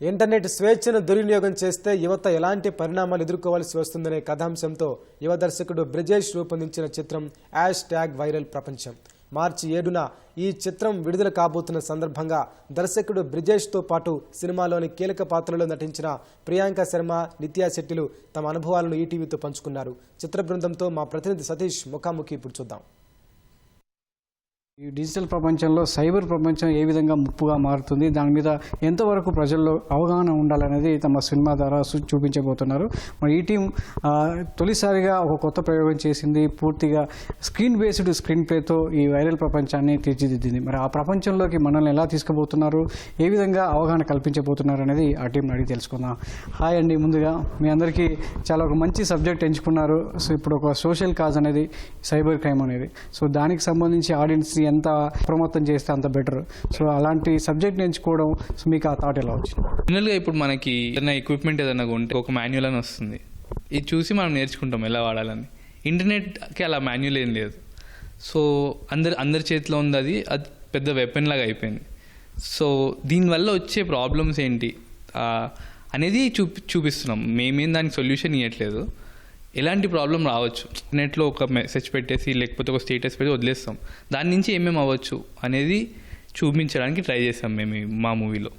Internet స్వేచ్ఛను దుర్వినియోగం చేస్తే యువత ఎలాంటి పరిణామాలు ఎదుర్కోవాల్సి వస్తుందనే కథాంశంతో యువ దర్శకుడు బ్రిజేష్ రూపొందించిన చిత్రం #వైరల్ ప్రపంచం. మార్చి 7న ఈ చిత్రం విడుదల కాబోతున్న సందర్భంగా దర్శకుడు బ్రిజేష్తో పాటు సినిమాలోని కీలక పాత్రలో నటించిన ప్రియాంక శర్మ, నిత్యా శెట్టిలు తమ అనుభవాలను ఈటీవీతో పంచుకున్నారు. చిత్ర బృందంతో మా ప్రతినిధి సతీష్ ముఖాముఖి ఇప్పుడు చూద్దాం. ఈ డిజిటల్ ప్రపంచంలో సైబర్ ప్రపంచం ఏ విధంగా ముప్పుగా మారుతుంది, దాని మీద ఎంతవరకు ప్రజల్లో అవగాహన ఉండాలనేది తమ సినిమా ద్వారా చూపించబోతున్నారు. మరి ఈ టీం తొలిసారిగా ఒక కొత్త ప్రయోగం చేసింది. పూర్తిగా స్క్రీన్ బేస్డ్ స్క్రీన్ ప్లేతో ఈ వైరల్ ప్రపంచాన్ని తీర్చిదిద్దింది. మరి ఆ ప్రపంచంలోకి మనల్ని ఎలా తీసుకుపోతున్నారు, ఏ విధంగా అవగాహన కల్పించబోతున్నారు అనేది ఆ టీంని అడిగి తెలుసుకుందాం. హాయ్ అండి, ముందుగా మీ అందరికీ చాలా ఒక మంచి సబ్జెక్ట్ ఎంచుకున్నారు. సో ఇప్పుడు ఒక సోషల్ కాజ్ అనేది సైబర్ క్రైమ్ అనేది, సో దానికి సంబంధించి ఆడియన్స్ ఎంత ప్రమోతం చేస్తే అంత బెటర్. సో అలాంటి సబ్జెక్ట్ ఎంచుకోవడం, సో మీకు ఆ థాట్ ఎలా వచ్చింది? జనరల్గా ఇప్పుడు మనకి ఏదైనా ఎక్విప్మెంట్ ఏదైనా ఉంటే ఒక మాన్యువల్ అని వస్తుంది, ఇది చూసి మనం నేర్చుకుంటాం ఎలా వాడాలని. ఇంటర్నెట్కి అలా మాన్యువల్ ఏం లేదు. సో అందరి చేతిలో ఉంది, అది పెద్ద వెపన్ లాగా అయిపోయింది. సో దీనివల్ల వచ్చే ప్రాబ్లమ్స్ ఏంటి అనేది చూపిస్తున్నాం. మేమేం దానికి సొల్యూషన్ ఇవ్వట్లేదు. ఎలాంటి ప్రాబ్లం రావచ్చు, నెట్లో ఒక మెసేజ్ పెట్టేసి లేకపోతే ఒక స్టేటస్ పెట్టి వదిలేస్తాం, దాని నుంచి ఏమేమి అవ్వచ్చు అనేది చూపించడానికి ట్రై చేస్తాం మేము మా మూవీలో.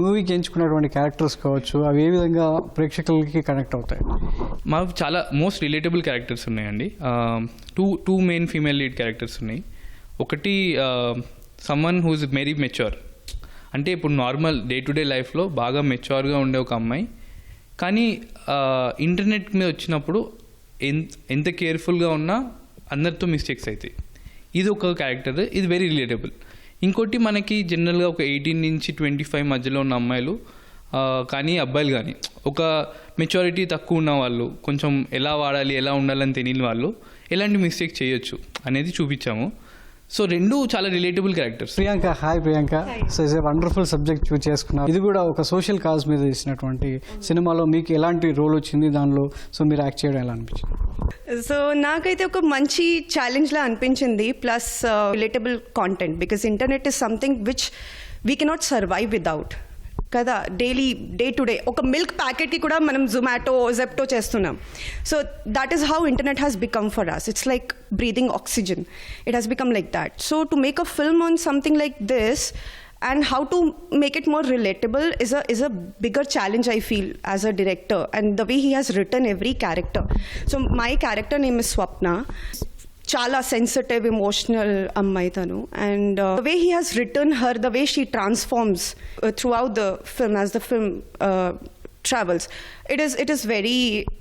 మూవీకి ఎంచుకున్నటువంటి క్యారెక్టర్స్ కావచ్చు, అవి ఏ విధంగా ప్రేక్షకులకి కనెక్ట్ అవుతాయి? మాకు చాలా మోస్ట్ రిలేటబుల్ క్యారెక్టర్స్ ఉన్నాయండి. Two main female lead characters ఉన్నాయి. ఒకటి సమ్మన్ హూజ్ వెరీ మెచ్యూర్, అంటే ఇప్పుడు నార్మల్ డే టు డే లైఫ్లో బాగా మెచ్యూర్గా ఉండే ఒక అమ్మాయి, కానీ ఇంటర్నెట్ మీద వచ్చినప్పుడు ఎంత కేర్ఫుల్గా ఉన్నా అందరితో మిస్టేక్స్ అవుతాయి. ఇది ఒక క్యారెక్టర్, ఇది వెరీ రిలేటబుల్. ఇంకోటి మనకి జనరల్గా ఒక 18 నుంచి 25 మధ్యలో ఉన్న అమ్మాయిలు కానీ అబ్బాయిలు కానీ ఒక మెచ్యూరిటీ తక్కువ ఉన్న వాళ్ళు, కొంచెం ఎలా వాడాలి ఎలా ఉండాలని తెలియని వాళ్ళు ఎలాంటి మిస్టేక్ చేయొచ్చు అనేది చూపించాము. సో రెండు చాలా relatable characters. Priyanka, hi Priyanka. So it's a wonderful subject choose చేసుకున్నారు. ఇది కూడా ఒక సోషల్ కాజ్ మీద తీసినటువంటి సినిమాలో మీకు ఎలాంటి రోల్ వచ్చింది దానిలో? సో మీరు యాక్ట్ చేయడం ఎలా అనిపించింది? సో నాకైతే ఒక మంచి ఛాలెంజ్లా అనిపించింది, plus relatable content, because internet is something which we cannot survive without కదా. డైలీ డే టు డే ఒక మిల్క్ ప్యాకెట్కి కూడా మనం జొమాటో, జెప్టో చేస్తున్నాం. So that is how internet has become for us. It's like breathing oxygen. It has become like that. So to make a film on something like this and how to make it more relatable is a bigger challenge, I feel, as a director, and the way he has written every character. So my character name is Swapna. చాలా sensitive, emotional అమ్మాయి తను, and the way he has return her, the way she transforms through out the film as the film travels, it is very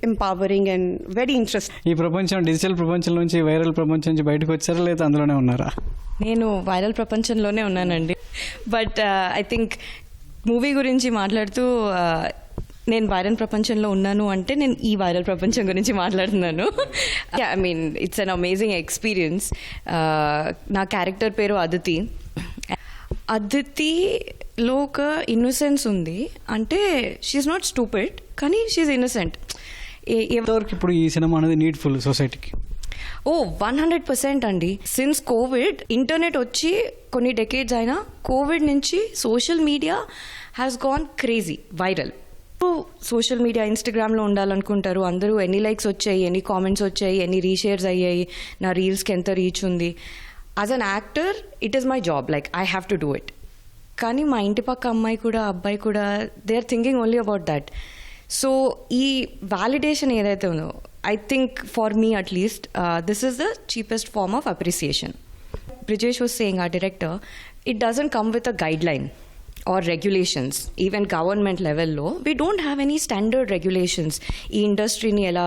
empowering and very interesting. ఈ ప్రపంచం, digital ప్రపంచం నుంచి viral ప్రపంచం నుంచి బయటకు వచ్చారా లేదా అందులోనే ఉన్నారా? నేను వైరల్ ప్రపంచంలోనే ఉన్నానండి. బట్ ఐ థింక్ మూవీ గురించి మాట్లాడుతూ నేను వైరల్ ప్రపంచంలో ఉన్నాను అంటే నేను ఈ వైరల్ ప్రపంచం గురించి మాట్లాడుతున్నాను. I mean it's an amazing experience. నా క్యారెక్టర్ పేరు అదితి. అదితిలో ఒక ఇన్నోసెన్స్ ఉంది, అంటే షీఈ్ నాట్ స్టూపిడ్ కానీ షీఈ్ ఇన్నోసెంట్. ఎవరికి ఇప్పుడు ఈ సినిమా అనేది నీడ్ఫుల్ సొసైటీకి? 100% అండి. సిన్స్ కోవిడ్, ఇంటర్నెట్ వచ్చి కొన్ని డెకేడ్స్ అయినా కోవిడ్ నుంచి social media has gone crazy viral. Social media, ఇన్స్టాగ్రామ్లో ఉండాలనుకుంటారు అందరూ. ఎన్ని లైక్స్ వచ్చాయి, ఎన్ని కామెంట్స్ వచ్చాయి, ఎన్ని రీషేర్స్ అయ్యాయి, నా రీల్స్కి ఎంత రీచ్ ఉంది. As an actor it is my job, like I have to do it. కానీ మా ఇంటి పక్క అమ్మాయి కూడా, అబ్బాయి కూడా, they are thinking only about that. So ఈ వ్యాలిడేషన్ ఏదైతే ఉందో, I think for me at least this is the cheapest form of appreciation. Brijesh was saying, our director, it doesn't come with a guideline or regulations. Even government level lo we don't have any standard regulations ee industry ni ela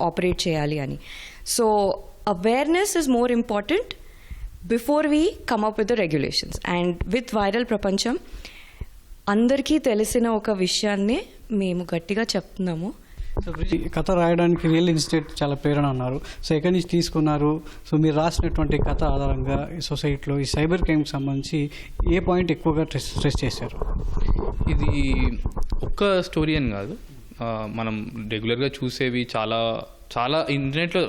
operate cheyali ani. So awareness is more important before we come up with the regulations. And with viral prapancham andarki telisina oka vishyanni memu gattiga cheptunnamu. So కథ రాయడానికి real ఇన్స్టేట్ చాలా ప్రేరణ అన్నారు. So ఎక్కడి నుంచి తీసుకున్నారు? So మీరు రాసినటువంటి కథ ఆధారంగా ఈ సొసైటీలో ఈ సైబర్ క్రైమ్కి సంబంధించి ఏ పాయింట్ ఎక్కువగా స్ట్రెస్ చేశారు? ఇది ఒక్క స్టోరీ అని కాదు, మనం రెగ్యులర్గా చూసేవి చాలా చాలా ఇంటర్నెట్లో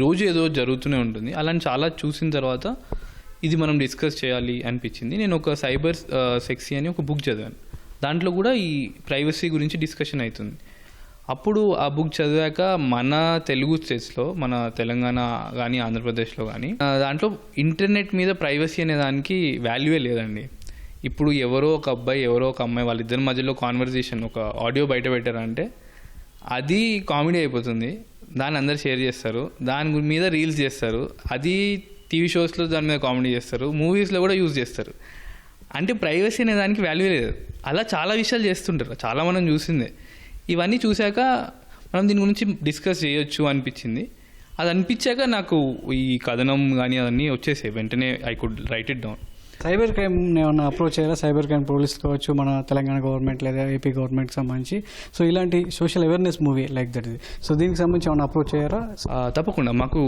రోజు ఏదో జరుగుతూనే ఉంటుంది. అలాంటి చాలా చూసిన తర్వాత ఇది మనం డిస్కస్ చేయాలి అనిపించింది. నేను ఒక సైబర్ సెక్సీ అని ఒక బుక్ చదివాను. దాంట్లో కూడా ఈ ప్రైవసీ గురించి డిస్కషన్ అవుతుంది. అప్పుడు ఆ బుక్ చదివాక మన తెలుగు స్టేట్స్లో, మన తెలంగాణ కానీ ఆంధ్రప్రదేశ్లో కానీ దాంట్లో ఇంటర్నెట్ మీద ప్రైవసీ అనే దానికి వాల్యూవే లేదండి. ఇప్పుడు ఎవరో ఒక అబ్బాయి ఎవరో ఒక అమ్మాయి వాళ్ళిద్దరి మధ్యలో కాన్వర్జేషన్ ఒక ఆడియో బయట పెట్టారంటే అది కామెడీ అయిపోతుంది. దాన్ని అందరు షేర్ చేస్తారు, దాని మీద రీల్స్ చేస్తారు, అది టీవీ షోస్లో దాని మీద కామెడీ చేస్తారు, మూవీస్లో కూడా యూజ్ చేస్తారు. అంటే ప్రైవసీ అనే దానికి వాల్యూ లేదు. అలా చాలా విషయాలు చేస్తుంటారు, చాలా మనం చూసిందే. ఇవన్నీ చూశాక మనం దీని గురించి డిస్కస్ చేయొచ్చు అనిపించింది. అది అనిపించాక నాకు ఈ కథనం కానీ అవన్నీ వచ్చేసాయి, వెంటనే I could right it down. Cyber crime ఏమన్నా అప్రోచ్ అయ్యారా? సైబర్ క్రైమ్ పోలీస్ కావచ్చు, మన తెలంగాణ గవర్నమెంట్ లేదా ఏపీ గవర్నమెంట్కి సంబంధించి. సో ఇలాంటి social awareness movie like that ఇది. సో దీనికి సంబంధించి ఏమన్నా అప్రోచ్ అయ్యారా? తప్పకుండా మాకు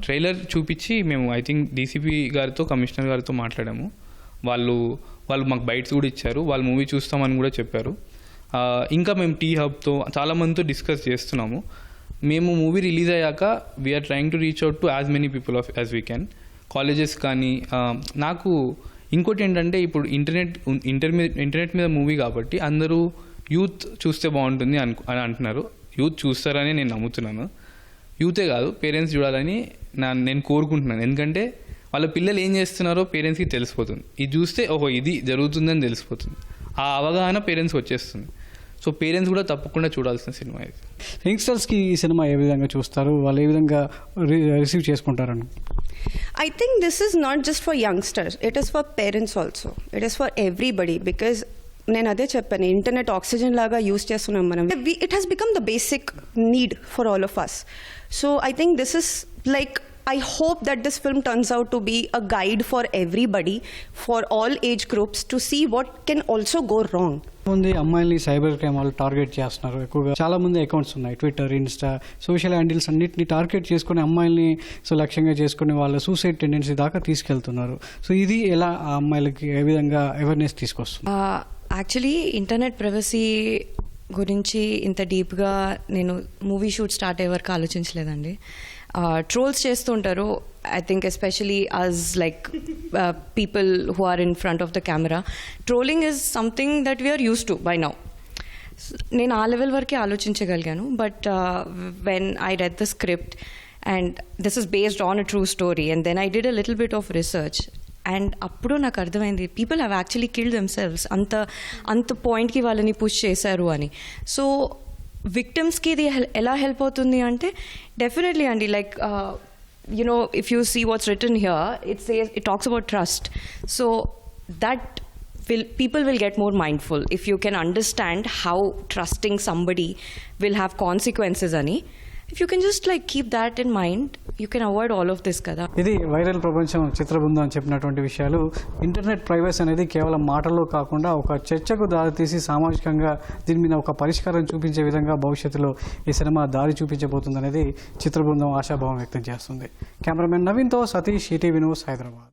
ట్రైలర్ చూపించి మేము ఐ థింక్ డీసీపీ గారితో కమిషనర్ గారితో మాట్లాడాము. వాళ్ళు మాకు బైట్స్ కూడా ఇచ్చారు, వాళ్ళు మూవీ చూస్తామని కూడా చెప్పారు. ఇంకా మేము టీ హబ్తో చాలామందితో డిస్కస్ చేస్తున్నాము. మేము మూవీ రిలీజ్ అయ్యాక we are trying to reach out to as many people as we can. Colleges కానీ నాకు ఇంకోటి ఏంటంటే ఇప్పుడు ఇంటర్నెట్ మీద మూవీ కాబట్టి అందరూ యూత్ చూస్తే బాగుంటుంది అని అంటున్నారు. యూత్ చూస్తారని నేను నమ్ముతున్నాను. యూతే కాదు, పేరెంట్స్ చూడాలని నేను కోరుకుంటున్నాను. ఎందుకంటే వాళ్ళ పిల్లలు ఏం చేస్తున్నారో పేరెంట్స్కి తెలిసిపోతుంది. ఇది చూస్తే ఓహో ఇది జరుగుతుందని తెలిసిపోతుంది. ఆ అవగాహన పేరెంట్స్కి వచ్చేస్తుంది. సో పేరెంట్స్ కూడా తప్పకుండా చూడాల్సిన సినిమా ఇది. యంగ్స్టర్స్కి ఈ సినిమా ఏ విధంగా చూస్తారు, వాళ్ళు ఏ విధంగా రిసీవ్ చేసుకుంటారని? I think this is not just for youngsters. It is for parents also. It is for everybody because నేను అదే చెప్పాను, ఇంటర్నెట్ ఆక్సిజన్ లాగా యూజ్ చేస్తున్నాం మనం. It has become the basic need for all of us. So I think this is like I hope that this film turns out to be a guide for everybody, for all age groups, to see what can also go wrong. మంది అమ్మాయిల్ని cyber crime వాళ్ళు target చేస్తున్నారు ఎక్కువగా. చాలా మంది accounts ఉన్నాయి, Twitter, Insta, social handles అన్నింటినీ target చేసుకుని అమ్మాయిల్ని లక్ష్యంగా చేసుకుని వాళ్ళ సూసైడ్ టెండెన్సీ దాకా తీసుకెళ్తున్నారు. సో ఇది ఎలా ఆ అమ్మాయిలకి ఏ విధంగా అవేర్నెస్ తీసుకొస్తుంది? యాక్చువల్లీ ఇంటర్నెట్ ప్రైవసీ గురించి ఇంత డీప్గా నేను మూవీ షూట్ స్టార్ట్ అయ్యే వరకు ఆలోచించలేదండి. ట్రోల్స్ చేస్తుంటారు, I think especially us like people who are in front of the camera. Trolling is something that we're used to by now. నేను ఆ లెవెల్ వరకే ఆలోచించగలిగాను. But when I read the script and this is based on a true story and then I did a little bit of research and అప్పుడు నాకు అర్థమైంది people have actually killed themselves. అంత పాయింట్కి వాళ్ళని పుష్ చేశారు అని. సో విక్టిమ్స్కి ఇది ఎలా హెల్ప్ అవుతుంది అంటే డెఫినెట్లీ అండి, like you know if you see what's written here it talks about trust. So that people will get more mindful if you can understand how trusting somebody will have consequences ani. If you can just like keep that in mind, you can avoid all of this kada. ఇది viral ప్రపంచం చిత్రబృందం అని చెప్పినటువంటి విషయాలు. Internet privacy అనేది కేవలం మాటల్లో కాకుండా ఒక చర్చకు దారితీసి సామాజికంగా దీని మీద ఒక పరిష్కారం చూపించే విధంగా భవిష్యత్తులో ఈ సినిమా దారి చూపించబోతుంది అనేది చిత్రబృందం ఆశాభావం వ్యక్తం చేస్తుంది. కెమెరామెన్ నవీన్తో సతీష్, ఈటీవీ న్యూస్, హైదరాబాద్.